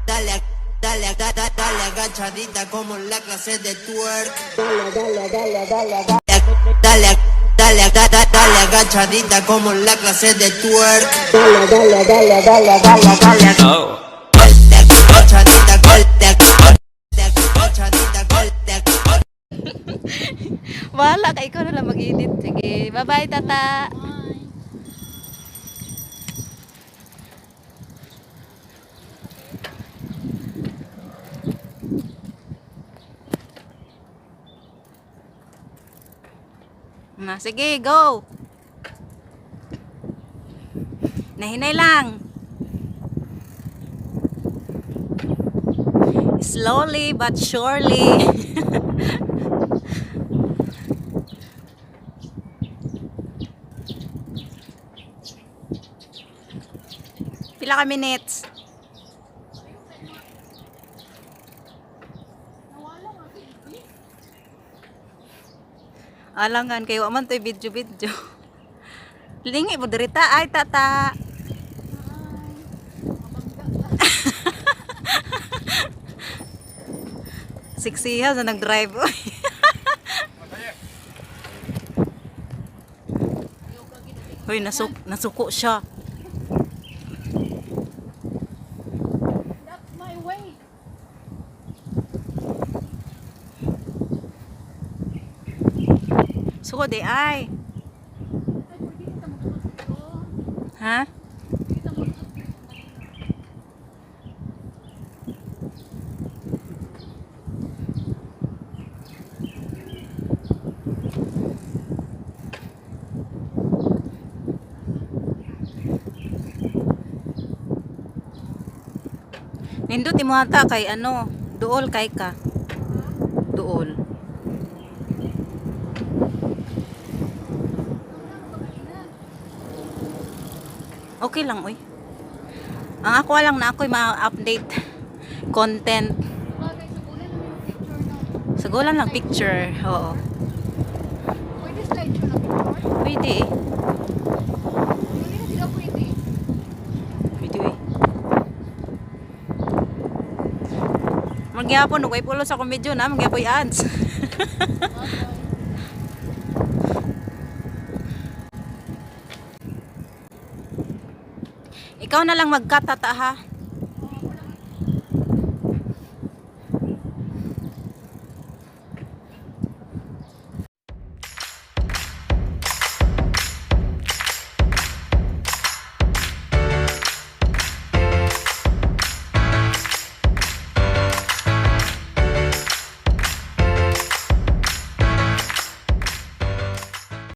dale, dale agachadita como en la clase de twerk. Dale agachadita como en la clase de twerk. Oh. Agachadita, Wala ka, ikaw na lang mag-edit. Sige, bye-bye, tata. Na, sige, go. Nahinay lang. Slowly but surely. Pila ka minutes? Alangan kayo man to video. Lingi mo dirita ay tata. Siksiha sa nag-drive. Hoy, nasuko siya. That's my way. Suko di ay. Ha? Nindot mo ata kay ano, duol kay ka. Duol. Okay lang, oy. Ang ako lang na ako'y ma-update content. Sagulan lang picture, oo. Pwede slideshow na picture? Pwede eh. Hindi na sila pwede. Pwede eh. Magyapon, huwag pulo sa komedyo na, magyapoy ads. Ikaw na lang magkatata ha.